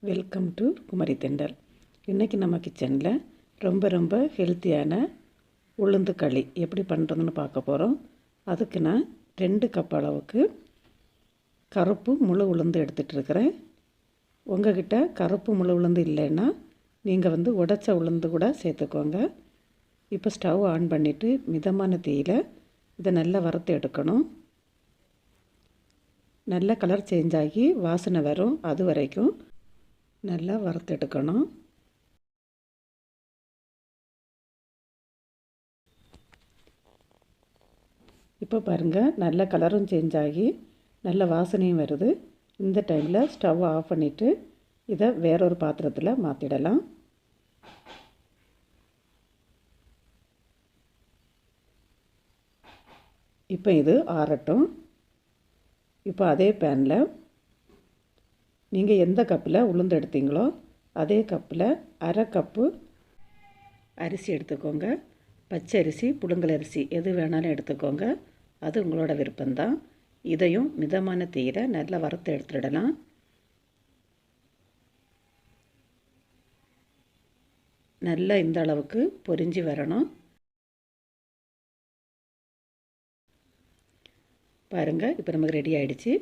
Welcome to Kumari தெண்டல். இன்றைக்கி நம்ம கிச்சனில் ரொம்ப ஹெல்த்தியான உளுந்து களி எப்படி பண்ணுறதுன்னு பார்க்க போகிறோம். அதுக்கு நான் 2 கப் அளவுக்கு கருப்பு முழு உளுந்து எடுத்துகிட்ருக்கிறேன். உங்கள்கிட்ட கருப்பு முழு உளுந்து இல்லைன்னா நீங்கள் உடைச்ச உளுந்து கூட சேர்த்துக்கோங்க. இப்போ ஸ்டவ் ஆன் பண்ணிவிட்டு மிதமான தீயில் இதை நல்லா வறுத்து எடுக்கணும். நல்ல கலர் சேஞ்ச் ஆகி வாசனை வரும், அது வரைக்கும் நல்லா வறுத்தெடுக்கணும். இப்போ பாருங்கள், நல்ல கலரும் சேஞ்ச் ஆகி நல்ல வாசனையும் வருது. இந்த டைமில் ஸ்டவ் ஆஃப் பண்ணிவிட்டு இதை வேறொரு பாத்திரத்தில் மாற்றிடலாம். இப்போ இது ஆறட்டும். இப்போ அதே பேனில் நீங்கள் எந்த கப்பில் உளுந்து எடுத்தீங்களோ அதே கப்பில் அரை கப்பு அரிசி எடுத்துக்கோங்க. பச்சை அரிசி, புழுங்கல் அரிசி எது வேணாலும் எடுத்துக்கோங்க, அது உங்களோட விருப்பம்தான். இதையும் மிதமான தீயில் நல்லா வறுத்து எடுத்துடலாம். நல்லா இந்த அளவுக்கு பொரிஞ்சு வரணும். பாருங்கள், இப்போ நமக்கு ரெடி ஆகிடுச்சு.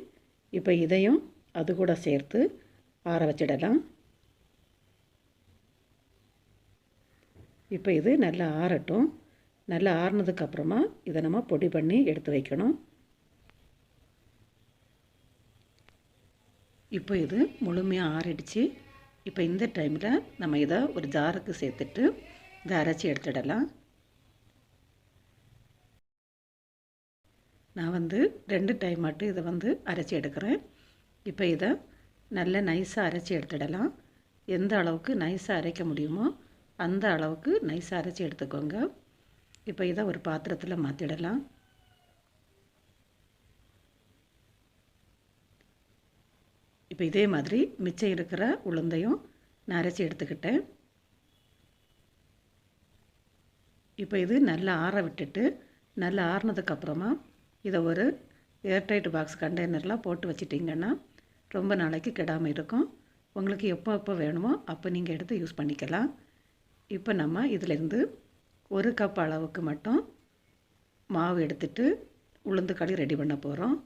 இப்போ இதையும் அது கூட சேர்த்து ஆற வச்சிடலாம். இப்போ இது நல்லா ஆறட்டும். நல்லா ஆறினதுக்கப்புறமா இதை நம்ம பொடி பண்ணி எடுத்து வைக்கணும். இப்போ இது முழுமையாக ஆறிடுச்சு. இப்போ இந்த டைமில் நம்ம இதை ஒரு ஜாருக்கு சேர்த்துட்டு இதை அரைச்சி எடுத்துடலாம். நான் 2 டைம் மட்டும் இதை அரைச்சி எடுக்கிறேன். இப்போ இதை நல்ல நைஸாக அரைச்சி எடுத்துடலாம். எந்த அளவுக்கு நைஸாக அரைக்க முடியுமோ அந்த அளவுக்கு நைஸாக அரைச்சி எடுத்துக்கோங்க. இப்போ இதை ஒரு பாத்திரத்தில் மாற்றிடலாம். இப்போ இதே மாதிரி மிச்சம் இருக்கிற உளுந்தையும் நான் அரைச்சி எடுத்துக்கிட்டேன். இப்போ இது நல்லா ஆற விட்டுட்டு நல்லா ஆறினதுக்கப்புறமா இதை ஒரு ஏர்டைட் பாக்ஸ் கண்டெய்னர்லாம் போட்டு வச்சிட்டிங்கன்னா ரொம்ப நாளைக்கு கெடாமல் இருக்கும். உங்களுக்கு எப்போ வேணுமோ அப்போ நீங்கள் எடுத்து யூஸ் பண்ணிக்கலாம். இப்போ நம்ம இதிலேருந்து 1 கப் அளவுக்கு மட்டும் மாவு எடுத்துட்டு உளுந்து களி ரெடி பண்ண போகிறோம்.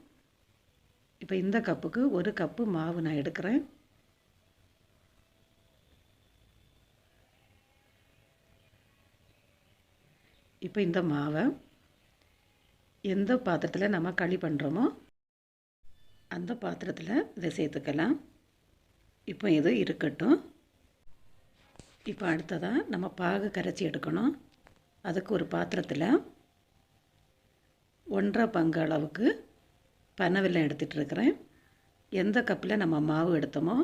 இப்போ இந்த கப்புக்கு 1 கப்பு மாவு நான் எடுக்கிறேன். இப்போ இந்த மாவை எந்த பாத்திரத்தில் நம்ம களி பண்ணுறோமோ அந்த பாத்திரத்தில் இதை சேர்த்துக்கலாம். இப்போ இது இருக்கட்டும். இப்போ அடுத்ததாக நம்ம பாகு கரைச்சி எடுக்கணும். அதுக்கு ஒரு பாத்திரத்தில் 1/2 பங்கு அளவுக்கு பனைவெல்லம் எடுத்துகிட்ருக்கிறேன். எந்த கப்பில் நம்ம மாவு எடுத்தோமோ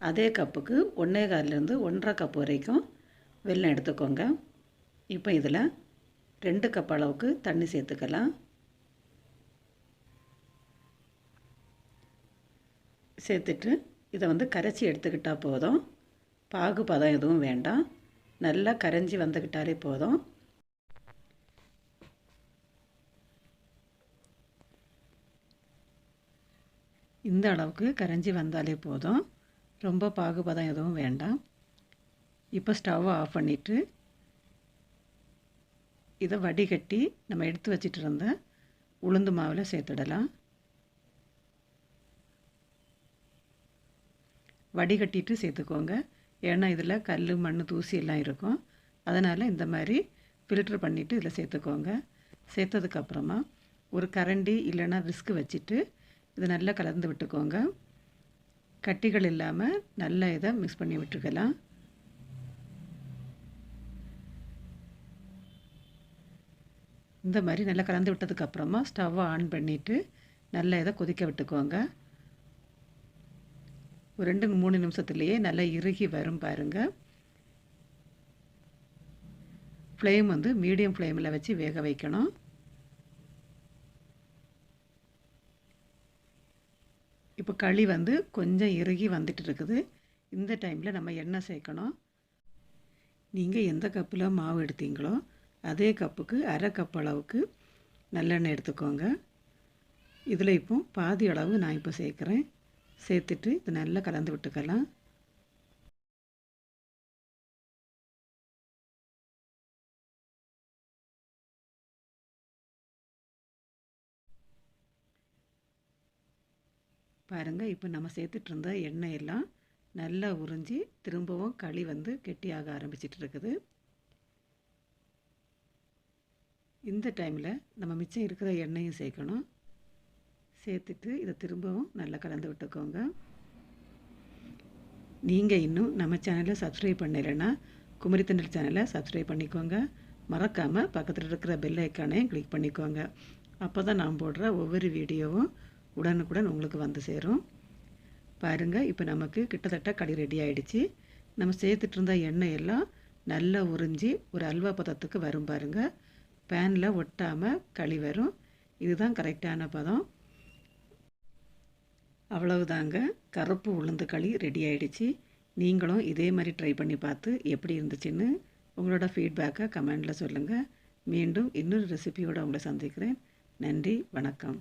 அதே கப்புக்கு 1/4லேருந்து 1/2 கப் வரைக்கும் வெல்லம் எடுத்துக்கோங்க. இப்போ இதில் 2 கப் அளவுக்கு தண்ணி சேர்த்துக்கலாம். சேர்த்துட்டு இதை கரைச்சி எடுத்துக்கிட்டால் போதும். பாகு பதம் எதுவும் வேண்டாம், நல்லா கரைஞ்சி வந்துக்கிட்டாலே போதும். இந்த அளவுக்கு கரைஞ்சி வந்தாலே போதும், ரொம்ப பாகு பதம் எதுவும் வேண்டாம். இப்போ ஸ்டவ்வை ஆஃப் பண்ணிவிட்டு இதை வடிகட்டி நம்ம எடுத்து வச்சிட்டு இருந்த உளுந்து மாவில் சேர்த்துடலாம். வடிகட்டிட்டு சேர்த்துக்கோங்க. ஏன்னா இதில் கல், மண், தூசி எல்லாம் இருக்கும். அதனால் இந்த மாதிரி ஃபில்ட்ரு பண்ணிவிட்டு இதில் சேர்த்துக்கோங்க. சேர்த்ததுக்கப்புறமா ஒரு கரண்டி இல்லைன்னா விஸ்கு வச்சுட்டு இதை நல்லா கலந்து விட்டுக்கோங்க. கட்டிகள் இல்லாமல் நல்லா இதை மிக்ஸ் பண்ணி விட்டுக்கலாம். இந்த மாதிரி நல்லா கலந்து விட்டதுக்கப்புறமா ஸ்டவ்வை ஆன் பண்ணிவிட்டு நல்லா இதை கொதிக்க விட்டுக்கோங்க. ஒரு 2-3 நிமிஷத்துலேயே நல்லா இறுகி வரும் பாருங்கள். ஃப்ளேம் மீடியம் ஃப்ளேமில் வச்சு வேக வைக்கணும். இப்போ களி கொஞ்சம் இறுகி வந்துட்டு இருக்குது. இந்த டைமில் நம்ம எண்ணெய் சேர்க்கணும். நீங்கள் எந்த கப்பில் மாவு எடுத்தீங்களோ அதே கப்புக்கு அரை கப் அளவுக்கு நல்லெண்ணெய் எடுத்துக்கோங்க. இதில் இப்போ பாதி அளவு நான் இப்போ சேர்க்குறேன். சேர்த்துட்டு இது நல்லா கலந்து விட்டுக்கலாம். பாருங்கள், இப்போ நம்ம சேர்த்துட்டு இருந்த எண்ணெய் எல்லாம் நல்லா உறிஞ்சி திரும்பவும் களி வந்து கெட்டியாக ஆரம்பிச்சிட்டு இருக்குது. இந்த டைமில் நம்ம மிச்சம் இருக்கிற எண்ணெயும் சேர்க்கணும். சேர்த்துட்டு இதை திரும்பவும் நல்லா கலந்து விட்டுக்கோங்க. நீங்கள் இன்னும் நம்ம சேனலை சப்ஸ்கிரைப் பண்ணலைன்னா குமரித்தண்டல் சேனலை சப்ஸ்கிரைப் பண்ணிக்கோங்க. மறக்காமல் பக்கத்தில் இருக்கிற பெல் ஐக்கானையும் கிளிக் பண்ணிக்கோங்க. அப்போ தான் நான் போடுற ஒவ்வொரு வீடியோவும் உடனுக்குடன் உங்களுக்கு வந்து சேரும். பாருங்கள், இப்போ நமக்கு கிட்டத்தட்ட களி ரெடி ஆகிடுச்சு. நம்ம சேர்த்துட்டு இருந்த எண்ணெய் எல்லாம் நல்லா உறிஞ்சி ஒரு அல்வா பதத்துக்கு வரும். பாருங்கள், பேனில் ஒட்டாமல் களி வரும். இதுதான் கரெக்டான பதம். அவ்வளவுதாங்க, கருப்பு உளுந்து களி ரெடி ஆகிடுச்சு. நீங்களும் இதே மாதிரி ட்ரை பண்ணி பார்த்து எப்படி இருந்துச்சுன்னு உங்களோட ஃபீட்பேக்கை கமெண்டில் சொல்லுங்கள். மீண்டும் இன்னொரு ரெசிபியோடு உங்களை சந்திக்கிறேன். நன்றி, வணக்கம்.